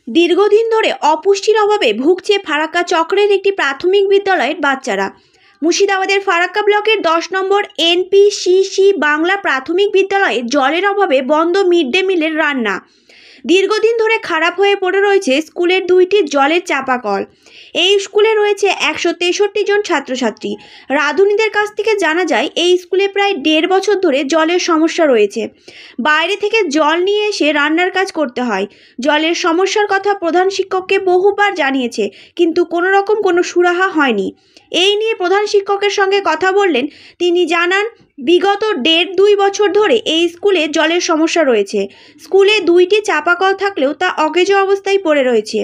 দীর্ঘদিন ধরে অপুষ্টির অভাবে ভুগছে ফারাক্কা চক্রের একটি প্রাথমিক বিদ্যালয়ের বাচ্চারা। মুর্শিদাবাদের ফারাক্কা ব্লকের 10 নম্বর NPCC বাংলা প্রাথমিক বিদ্যালয়ে জলের অভাবে বন্ধ মিড ডে মিলের রান্না। দীর্ঘদিন ধরে খারাপ হয়ে পড়ে রয়েছে স্কুলের 2টি জলের চাপাকল। এই স্কুলে রয়েছে 163 জন ছাত্রছাত্রী। রাঁধুনিদের কাছ থেকে জানা যায় এই স্কুলে প্রায় 1.5 বছর ধরে জলের সমস্যা রয়েছে। বাইরে থেকে জল নিয়ে এসে রান্নার কাজ করতে হয়। জলের সমস্যার কথা প্রধান শিক্ষককে বহুবার জানিয়েছে, কিন্তু কোনো সুরাহা হয়নি। এই নিয়ে প্রধান শিক্ষকের সঙ্গে কথা বললেন তিনি জানান, বিগত 1.5-2 বছর ধরে এই স্কুলে জলের সমস্যা রয়েছে। স্কুলে 2টি চাপাকল থাকলেও তা অকেজো অবস্থায় পড়ে রয়েছে।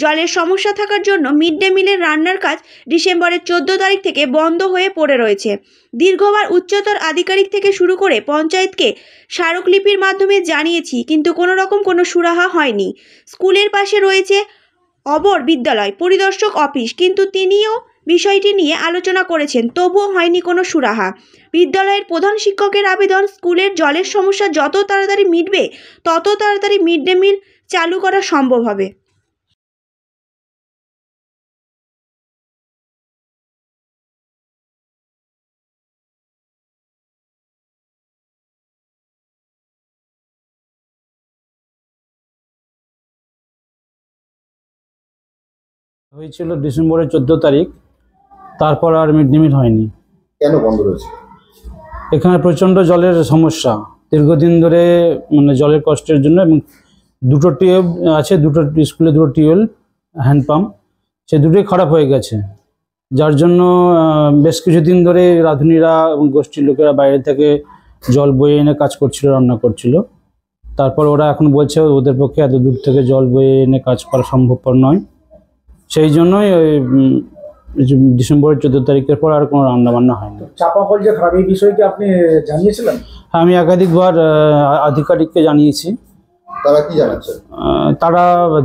জলের সমস্যা থাকার জন্য মিড ডে মিলের রান্নার কাজ ডিসেম্বরের 14 তারিখ থেকে বন্ধ হয়ে পড়ে রয়েছে। দীর্ঘবার উচ্চতর আধিকারিক থেকে শুরু করে পঞ্চায়েতকে স্মারকলিপির মাধ্যমে জানিয়েছি, কিন্তু কোনো সুরাহা হয়নি। স্কুলের পাশে রয়েছে অবর বিদ্যালয় পরিদর্শক অফিস, কিন্তু তিনিও বিষয়টি নিয়ে আলোচনা করেছেন, তবুও হয়নি কোনো সুরাহা। বিদ্যালয়ের প্রধান শিক্ষকের আবেদন, স্কুলের জলের সমস্যা যত তাড়াতাড়ি মিটবে তত তাড়াতাড়ি মিড ডে মিল চালু করা সম্ভব হবে। হয়েছিল ডিসেম্বরের 14 তারিখ, তারপর আর মিড ডে মিল হয়নি। কেন বন্ধ রয়েছে? এখানে প্রচণ্ড জলের সমস্যা দীর্ঘদিন ধরে, জলের কষ্টের জন্য, এবং 2টো টিউব আছে, 2টো স্কুলে 2টো টিউবওয়েল হ্যান্ডপাম্প, সে দুটোই খারাপ হয়ে গেছে। যার জন্য বেশ কিছুদিন ধরে রাঁধুনিরা এবং গোষ্ঠীর লোকেরা বাইরে থেকে জল বয়ে এনে কাজ করছিল, রান্না করছিল। তারপর ওরা এখন বলছে ওদের পক্ষে এত দূর থেকে জল বয়ে এনে কাজ করা সম্ভবপর নয়। সেই জন্যই ডিসেম্বরের 14 তারিখের পর আর কোনো রান্নাবান্না হয়নি। চাপাকল যে খারাপ, এই বিষয়টি আপনি জানিয়েছিলেন? আমি একাধিকবার আধিকারিককে জানিয়েছি। তারা কি জানাচ্ছেন? তারা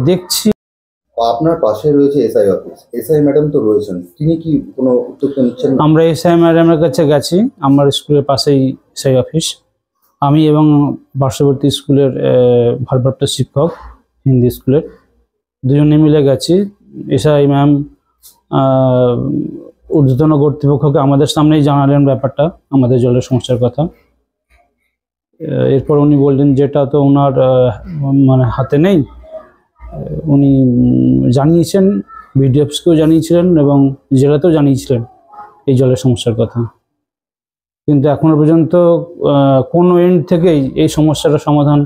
দেখছি। আপনার পাশে রয়েছে এসআই অফিস, এসআই ম্যাডাম তো রয়েছেন, তিনি কি কোনো উদ্যোগ নিচ্ছেন? আমরা এসআই ম্যাডামের কাছে গেছি। আমার স্কুলের পাশেই এসআই অফিস। আমি এবং পার্শ্ববর্তী স্কুলের ভারপ্রাপ্ত শিক্ষক হিন্দি স্কুলের দুজনে মিলে গেছি। এসআই ম্যাম ঊর্ধ্বতন কর্তৃপক্ষকে আমাদের সামনেই জানালেন ব্যাপারটা, আমাদের জলের সমস্যার কথা। এরপর উনি বললেন যেটা তো ওনার হাতে নেই। উনি জানিয়েছেন, বিডিএফকেও জানিয়েছিলেন এবং জেলাতেও জানিয়েছিলেন এই জলের সমস্যার কথা, কিন্তু এখনো পর্যন্ত কোনো এন্ড থেকেই এই সমস্যাটা সমাধান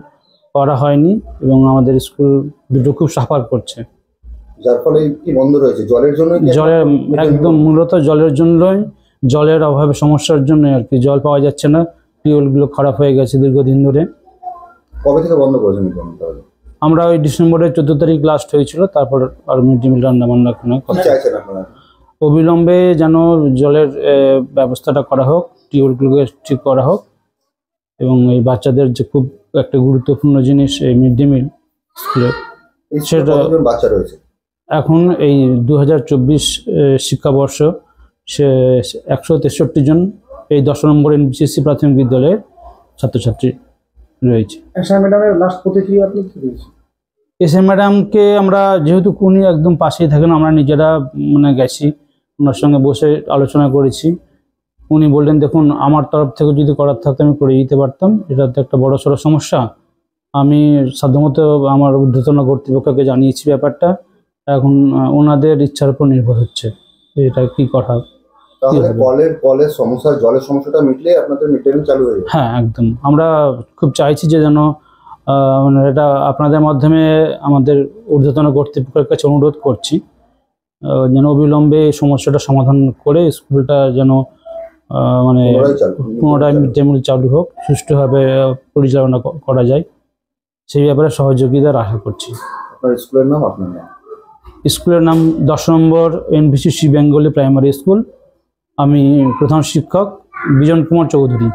করা হয়নি এবং আমাদের স্কুল দুটো খুব সাফার করছে। যার ফলে কি বন্ধ রয়েছে? জলের জন্য? জলের একদম মূলত জলের জন্যই, জলের অভাবে সমস্যার জন্য আর কি। জল পাওয়া যাচ্ছে না, টিউবওয়েলগুলো খারাপ হয়ে গেছে দীর্ঘদিন ধরে। কবে থেকে বন্ধ করেছেন? আমরা ওই ডিসেম্বরের 14 তারিখ লাস্ট হয়েছিল, তারপর আর মিড ডে মিল রান্না বান্না চাইছেন আপনারা? অবিলম্বে যেন জলের ব্যবস্থাটা করা হোক, টিউবওয়েলগুলোকে ঠিক করা হোক, এবং এই বাচ্চাদের যে খুব একটা গুরুত্বপূর্ণ জিনিস এই মিড ডে মিল স্কুলে, সেটা বাচ্চা রয়েছে এখন এই 2024 শিক্ষাবর্ষ সে 163 জন এই 10 নম্বর NPCC প্রাথমিক বিদ্যালয়ের ছাত্রছাত্রী রয়েছে। এসআই ম্যাডামের লাস্ট প্রতিক্রিয়া আপনি কি দিয়েছেন? এসআই ম্যাডামকে আমরা, যেহেতু উনি একদম পাশেই থাকেন, আমরা নিজেরা গেছি, ওনার সঙ্গে বসে আলোচনা করেছি। উনি বললেন, দেখুন আমার তরফ থেকে যদি করার থাকতো আমি করে দিতে পারতাম, এটা তো একটা বড়সড় সমস্যা। আমি সাধ্যমতো আমার ঊর্ধ্বতন কর্তৃপক্ষকে জানিয়েছি ব্যাপারটা। এখন ওনাদের ইচ্ছার উপর নির্ভর হচ্ছে এটা কি করা। কলের সমস্যা, জলের সমস্যাটা মিটলে আপনাদের মিড ডে মিল চালু হয়ে যাবে। হ্যাঁ, একদম। আমরা খুব চাইছি যে যেন এটা আপনাদের মাধ্যমে আমাদের ঊর্ধ্বতন কর্তৃপক্ষের কাছে অনুরোধ করছি যেন অবিলম্বে এই সমস্যাটা সমাধান করে স্কুলটা যেন পুনরায় মিড ডে মিল চালু হোক, সুষ্ঠুভাবে পরিচালনা করা যায়, সেই ব্যাপারে সহযোগিতার আশা করছি। আপনার স্কুলের নাম? আপনার নাম? স্কুলের নাম 10 নম্বর NPCC বেঙ্গলি প্রাইমারি স্কুল। আমি প্রধান শিক্ষক বিজন কুমার চৌধুরী।